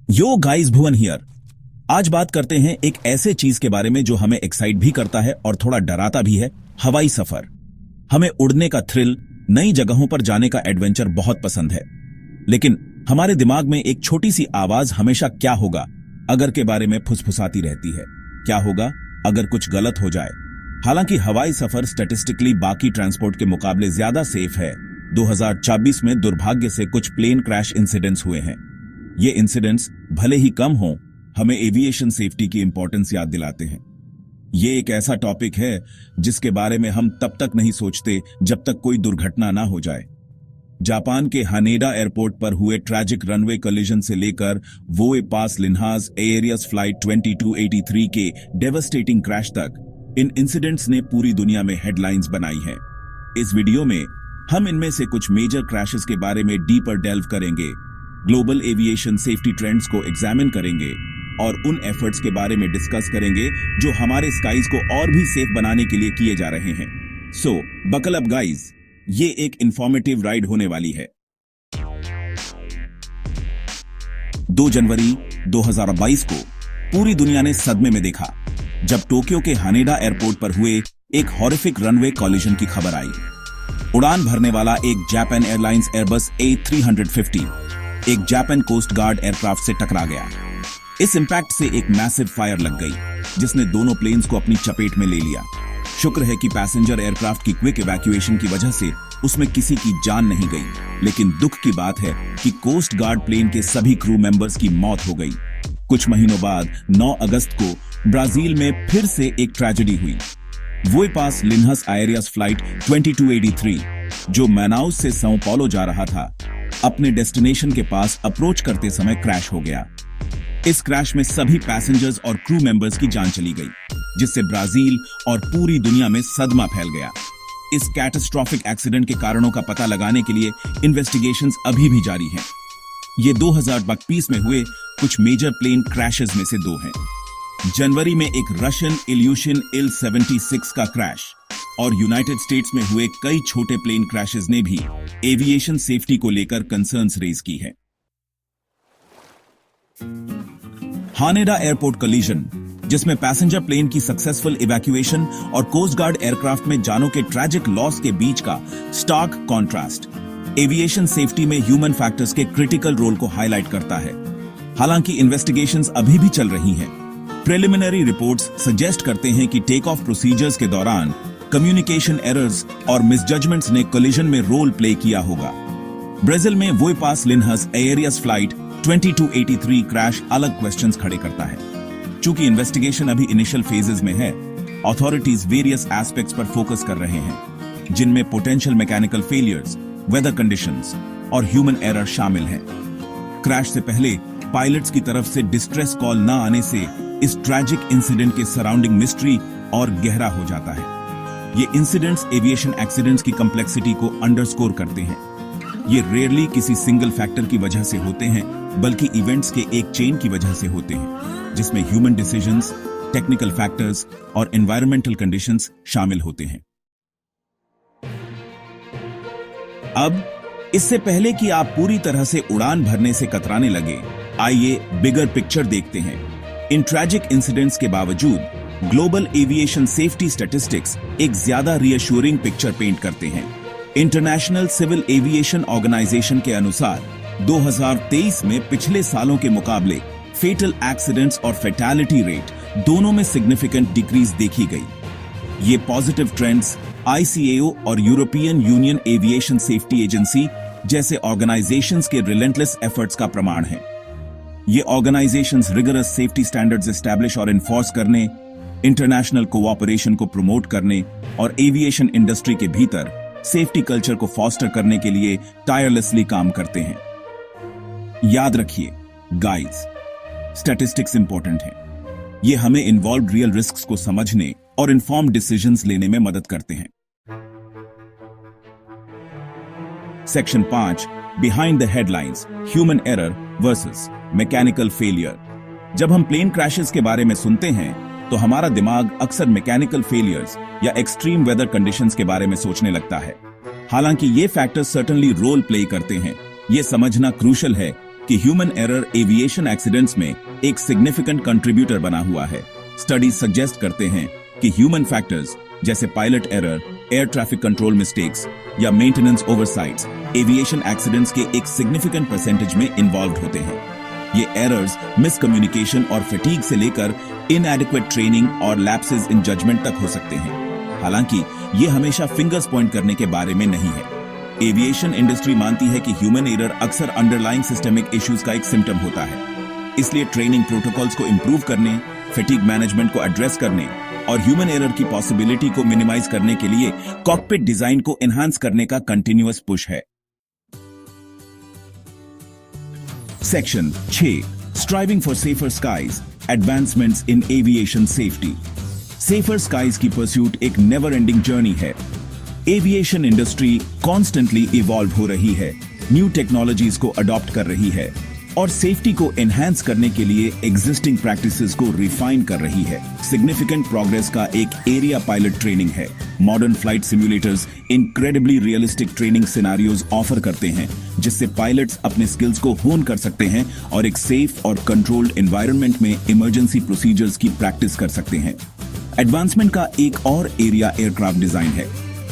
Yo guys, Bhuvan here. आज बात करते हैं एक ऐसे चीज के बारे में जो हमें एक्साइट भी करता है और थोड़ा डराता भी है। हवाई सफर। हमें उड़ने का थ्रिल, नई जगहों पर जाने का एडवेंचर बहुत पसंद है, लेकिन हमारे दिमाग में एक छोटी सी आवाज हमेशा क्या होगा अगर के बारे में फुसफुसाती रहती है। क्या होगा अगर कुछ गलत हो जाए। हालांकि हवाई सफर स्टैटिस्टिकली बाकी ट्रांसपोर्ट के मुकाबले ज्यादा सेफ है। 2024 में दुर्भाग्य से कुछ प्लेन क्रैश इंसिडेंट्स हुए हैं। ये इंसिडेंट्स भले ही कम हों, हमें एविएशन सेफ्टी की इंपॉर्टेंस याद दिलाते हैं। ये एक ऐसा टॉपिक है जिसके बारे में हम तब तक नहीं सोचते जब तक कोई दुर्घटना ना हो जाए। जापान के हानेडा एयरपोर्ट पर हुए ट्रैजिक रनवे कोलिजन से लेकर वोए पास लिन्हास एयरियस फ्लाइट 2283 के डेवास्टेटिंग क्रैश तक, इन इंसिडेंट्स ने पूरी दुनिया में हेडलाइंस बनाई हैं। इस वीडियो में हम इनमें से कुछ मेजर क्रैशेस के बारे में डीपर डेल्व करेंगे, ग्लोबल एविएशन सेफ्टी ट्रेंड्स को एग्जामिन करेंगे और उन एफर्ट्स के बारे में डिस्कस करेंगे जो हमारे स्काईज को और भी सेफ बनाने के लिए किए जा रहे हैं। सो बकल अप गाइज, ये एक इंफॉर्मेटिव राइड होने वाली है। 2 जनवरी 2022 को पूरी दुनिया ने सदमे में देखा जब टोक्यो के हानेडा एयरपोर्ट पर हुए एक हॉरिफिक रनवे कॉलिजन की खबर आई। उड़ान भरने वाला एक जापान एयरलाइंस एयरबस A350 एक जापान कोस्ट गार्ड एयरक्राफ्ट से टकरा गया। इस इंपैक्ट से एक मैसिव फायर लग गई जिसने दोनों प्लेन्स को अपनी चपेट में ले लिया। शुक्र है कि पैसेंजर एयरक्राफ्ट की क्विक इवैक्यूएशन की वजह से उसमें किसी की जान नहीं गई, लेकिन दुख की बात है कि कोस्ट गार्ड प्लेन के सभी क्रू मेंबर्स की मौत हो गई। कुछ महीनों बाद 9 अगस्त को ब्राजील में फिर से एक ट्रेजेडी हुई। वोए पास लिन्हास एयरियस फ्लाइट 2283 जो मैनाउस से sao paulo जा रहा था, अपने डेस्टिनेशन के पास अप्रोच करते समय क्रैश हो गया। इस क्रैश में सभी पैसेंजर्स और क्रू मेंबर्स की जान चली गई, जिससे ब्राजील और पूरी दुनिया में सदमा फैल गया। इस कैटास्ट्रोफिक एक्सीडेंट के कारणों का पता लगाने के लिए इन्वेस्टिगेशंस अभी भी जारी हैं। ये 2022 में हुए कुछ मेजर प्लेन क्रैशेस में से 2 हैं। जनवरी में एक रशियन इल्यूशन Il-76 का क्रैश और यूनाइटेड स्टेट्स में हुए कई छोटे प्लेन क्रैशेस ने भी एविएशन सेफ्टी को लेकर कंसर्न्स रेज की है। हानेडा एयरपोर्ट कोलिजन, जिसमें पैसेंजर प्लेन की सक्सेसफुल इवैक्यूएशन और कोस्ट गार्ड एयरक्राफ्ट में जानों के ट्रैजिक लॉस के बीच का स्टार्क कॉन्ट्रास्ट, एविएशन सेफ्टी में ह्यूमन फैक्टर्स के क्रिटिकल रोल को हाईलाइट करता है। हालांकि इन्वेस्टिगेशंस अभी भी चल रही हैं। प्रिलिमिनरी रिपोर्ट्स सजेस्ट करते हैं कि टेक ऑफ प्रोसीजर्स के दौरान कम्युनिकेशन एरर्स और मिसजजमेंट्स ने कोलिजन में रोल प्ले किया होगा। ब्राजील में वोए पास लिन्हास एयरियस फ्लाइट 2283 क्रैश अलग क्वेश्चंस खड़े करता है। चूंकि इन्वेस्टिगेशन अभी इनिशियल फेजेस में है, अथॉरिटीज वेरियस एस्पेक्ट्स पर फोकस कर रहे हैं, जिनमें potential mechanical failures, weather conditions और ह्यूमन एरर शामिल हैं। क्रैश से पहले पायलट्स की तरफ से डिस्ट्रेस कॉल न आने से इस ट्रैजिक इंसिडेंट के सराउंडिंग मिस्ट्री और गहरा हो जाता है। ये इंसिडेंट्स एविएशन एक्सीडेंट्स की कॉम्प्लेक्सिटी को अंडरस्कोर करते हैं। ये रेयरली किसी सिंगल फैक्टर की वजह से होते हैं, बल्कि इवेंट्स के एक चेन की वजह से होते हैं, जिसमें ह्यूमन डिसीजंस, टेक्निकल फैक्टर्स और एनवायरमेंटल कंडीशंस शामिल होते हैं। अब इससे पहले कि आप पूरी तरह से उड़ान भरने से कतराने लगे, आइए बिगर पिक्चर देखते हैं। इन ट्रैजिक इंसिडेंट्स के बावजूद ग्लोबल एविएशन सेफ्टी स्टैटिस्टिक्स एक ज्यादा रियश्योरिंग पिक्चर पेंट करते हैं। इंटरनेशनल सिविल एविएशन ऑर्गेनाइजेशन के अनुसार 2023 में पिछले सालों के मुकाबले फेटल एक्सीडेंट्स और फैटेलिटी रेट दोनों में सिग्निफिकेंट डिक्रीज देखी गई। ये पॉजिटिव ट्रेंड्स ICAO और European union aviation safety agency जैसे ऑर्गेनाइजेशंस के रिलेंटलेस एफर्ट्स का प्रमाण है। ये organisations rigorous safety standards establish और इन्फोर्स करने, इंटरनेशनल कोऑपरेशन को प्रमोट करने और एविएशन इंडस्ट्री के भीतर सेफ्टी कल्चर को फॉस्टर करने के लिए टायरलेसली काम करते हैं। याद रखिए गाइस, स्टैटिस्टिक्स इंपॉर्टेंट हैं। ये हमें इन्वॉल्व रियल रिस्क्स को समझने और इन्फॉर्म्ड डिसीजंस लेने में मदद करते हैं। Section 5, behind the headlines, human error versus mechanical failure. जब हम प्लेन क्रैशेस के बारे में सुनते हैं तो हमारा दिमाग अक्सर मैकेनिकल फेलियर्स या एक्सट्रीम वेदर कंडीशंस के बारे में सोचने लगता है। हालांकि ये फैक्टर्स सर्टेनली रोल प्ले करते हैं। ये समझना क्रूशल है कि ह्यूमन एरर एविएशन एक्सीडेंट्स में एक सिग्निफिकेंट कंट्रीब्यूटर बना हुआ है। स्टडीज सजेस्ट करते हैं कि ह्यूमन फैक्टर्स जैसे pilot error, air traffic control mistakes या मेंटेनेंस ओवरसाइट्स एविएशन एक्सीडेंट्स के एक सिग्निफिकेंट परसेंटेज में इन्वॉल्व होते हैं। ये एरर्स मिसकम्युनिकेशन और फटीग से लेकर इनएडिक्वेट ट्रेनिंग और लैप्सेस इन जजमेंट तक हो सकते हैं। हालांकि ये हमेशा फिंगर्स पॉइंट करने के बारे में नहीं है। एविएशन इंडस्ट्री मानती है कि ह्यूमन एरर अक्सर अंडरलाइंग सिस्टमिक इश्यूज का एक सिम्टम होता है। इसलिए ट्रेनिंग प्रोटोकॉल्स को इंप्रूव करने, फटीग मैनेजमेंट को एड्रेस करने और ह्यूमन एरर की पॉसिबिलिटी को मिनिमाइज करने के लिए कॉकपिट डिजाइन को एनहांस करने का कंटिन्यूअस पुश है। Section 6 striving for safer skies, advancements in aviation safety. Safer skies की परस्यूट एक नेवर एंडिंग जर्नी है। एविएशन इंडस्ट्री कॉन्स्टेंटली इवॉल्व हो रही है, न्यू टेक्नोलॉजीज को अडॉप्ट कर रही है और सेफ्टी को एनहांस करने के लिए एग्जिस्टिंग प्रैक्टिसेस को रिफाइन कर रही है। सिग्निफिकेंट प्रोग्रेस का एक एरिया पायलट ट्रेनिंग है। Modern flight simulators incredibly realistic training scenarios offer करते हैं, जिससे पायलट्स अपने स्किल्स को होन कर सकते हैं और एक सेफ और कंट्रोल्ड एनवायरनमेंट में इमरजेंसी प्रोसीजर्स की प्रैक्टिस कर सकते हैं। एडवांसमेंट का एक और एरिया एयरक्राफ्ट डिजाइन है।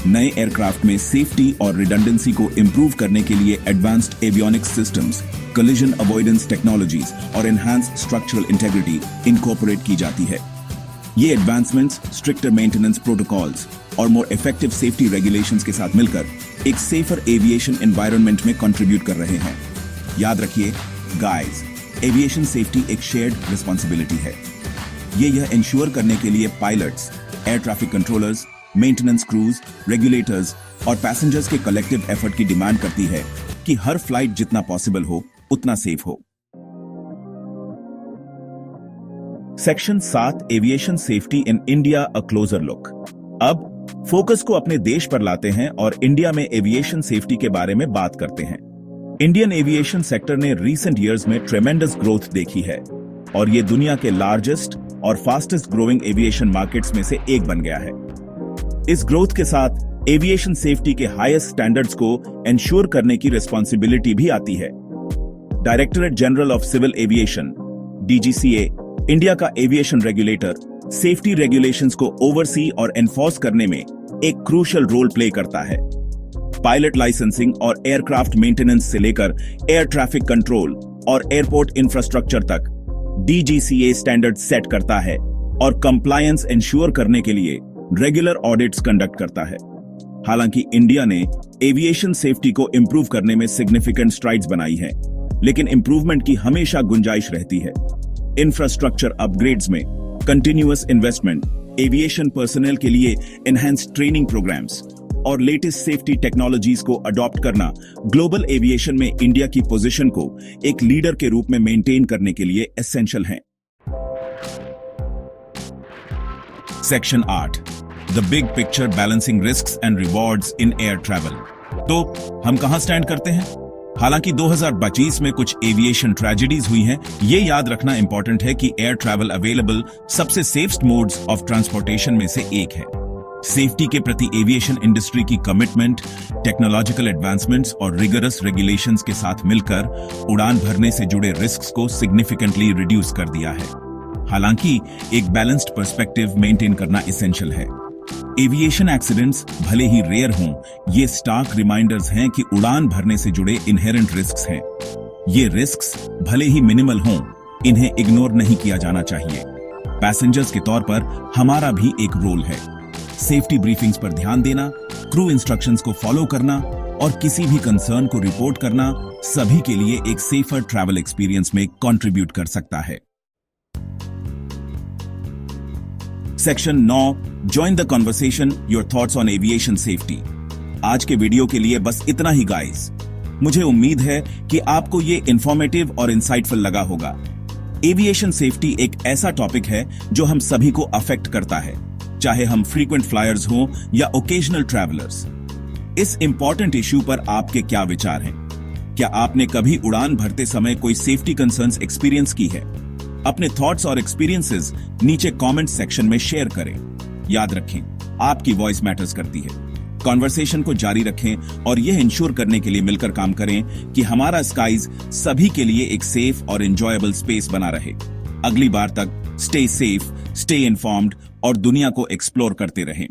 नए एयरक्राफ्ट में सेफ्टी और रिडंडेंसी को इंप्रूव करने के लिए advanced avionics systems, collision avoidance technologies और एनहांस्ड स्ट्रक्चरल इंटेग्रिटी इनकॉर्पोरेट की जाती है। ये एडवांसमेंट्स स्ट्रिक्टर मेंटेनेंस प्रोटोकॉल्स और मोर इफेक्टिव सेफ्टी रेगुलेशंस के साथ मिलकर एक सेफर एविएशन एनवायरनमेंट में कंट्रीब्यूट कर रहे हैं। याद रखिए गाइस, एविएशन सेफ्टी एक शेयर्ड रिस्पॉन्सिबिलिटी है। ये यह इंश्योर करने के लिए pilots, air traffic controllers, maintenance cruise, regulators और पैसेंजर्स के कलेक्टिव एफर्ट की डिमांड करती है कि हर फ्लाइट जितना पॉसिबल हो उतना सेफ हो। Section 7 aviation safety in India, a closure look. अब फोकस को अपने देश पर लाते हैं और इंडिया में एविएशन सेफ्टी के बारे में बात करते हैं। इंडियन एविएशन सेक्टर ने रीसेंट ईयर्स में ट्रेमेंडस ग्रोथ देखी है और ये दुनिया के लार्जेस्ट और फास्टेस्ट ग्रोइंग एविएशन मार्केट्स में से एक बन गया है। इस ग्रोथ के साथ एविएशन सेफ्टी के हाईएस्ट स्टैंडर्ड्स को एंश्योर करने की रिस्पॉन्सिबिलिटी भी आती है। Directorate general of civil aviation DGCA, India का एविएशन रेगुलेटर, सेफ्टी रेगुलेशंस को ओवरसी और एनफोर्स करने में एक क्रूशियल रोल प्ले करता है। पायलट लाइसेंसिंग और एयरक्राफ्ट मेंटेनेंस से लेकर एयर ट्रैफिक कंट्रोल और एयरपोर्ट इंफ्रास्ट्रक्चर तक DGCA स्टैंडर्ड सेट करता है और कंप्लायंस इंश्योर करने के लिए रेगुलर ऑडिट्स कंडक्ट करता है। हालांकि इंडिया ने एविएशन सेफ्टी को इंप्रूव करने में सिग्निफिकेंट स्ट्राइड्स बनाई हैं, लेकिन इंप्रूवमेंट की हमेशा गुंजाइश रहती है। इंफ्रास्ट्रक्चर अपग्रेड्स में कंटिन्यूअस इन्वेस्टमेंट, एविएशन पर्सनल के लिए एनहांस्ड ट्रेनिंग प्रोग्राम्स और लेटेस्ट सेफ्टी टेक्नोलॉजीज को अडॉप्ट करना ग्लोबल एविएशन में इंडिया की पोजीशन को एक लीडर के रूप में मेंटेन करने के लिए एसेंशियल है। Section 8 the big picture, balancing risks and rewards in air travel. तो हम कहां स्टैंड करते हैं? हालांकि 2025 में कुछ एविएशन ट्रेजेडीज हुई हैं, ये याद रखना इंपॉर्टेंट है कि एयर ट्रैवल अवेलेबल सबसे सेफ्स्ट मोड्स ऑफ ट्रांसपोर्टेशन में से एक है। सेफ्टी के प्रति एविएशन इंडस्ट्री की कमिटमेंट, टेक्नोलॉजिकल एडवांसमेंट्स और रिगरस रेगुलेशंस के साथ मिलकर उड़ान भरने से जुड़े रिस्क्स को सिग्निफिकेंटली रिड्यूस कर दिया है। हालांकि एक बैलेंस्ड पर्सपेक्टिव मेंटेन करना एसेंशियल है। एविएशन एक्सीडेंट्स भले ही रेयर हों, ये स्टार्क रिमाइंडर्स हैं कि उड़ान भरने से जुड़े इनहेरेंट रिस्क्स हैं। ये रिस्क्स भले ही मिनिमल हों, इन्हें इग्नोर नहीं किया जाना चाहिए। पैसेंजर्स के तौर पर हमारा भी एक रोल है। सेफ्टी ब्रीफिंग्स पर ध्यान देना, क्रू इंस्ट्रक्शंस को फॉलो करना और किसी भी कंसर्न को रिपोर्ट करना सभी के लिए एक सेफर ट्रैवल एक्सपीरियंस में कंट्रीब्यूट कर सकता है। Section 9 join the conversation, your thoughts on aviation safety. आज के वीडियो के लिए बस इतना ही गाइस। मुझे उम्मीद है कि आपको ये इंफॉर्मेटिव और इंसाइटफुल लगा होगा। एविएशन सेफ्टी एक ऐसा टॉपिक है जो हम सभी को अफेक्ट करता है, चाहे हम फ्रीक्वेंट फ्लायर्स हों या ओकेजनल ट्रैवलर्स। इस इंपॉर्टेंट इश्यू पर आपके क्या विचार हैं? क्या आपने कभी उड़ान भरते समय कोई सेफ्टी कंसर्न्स एक्सपीरियंस की है? अपने थॉट्स और एक्सपीरियंसेस नीचे कमेंट सेक्शन में शेयर करें। याद रखें, आपकी वॉइस मैटर्स करती है। कॉन्वर्सेशन को जारी रखें और यह इंश्योर करने के लिए मिलकर काम करें कि हमारा स्काईज सभी के लिए एक सेफ और एंजॉयबल स्पेस बना रहे। अगली बार तक स्टे सेफ, स्टे इन्फॉर्म्ड और दुनिया को एक्सप्लोर करते रहें।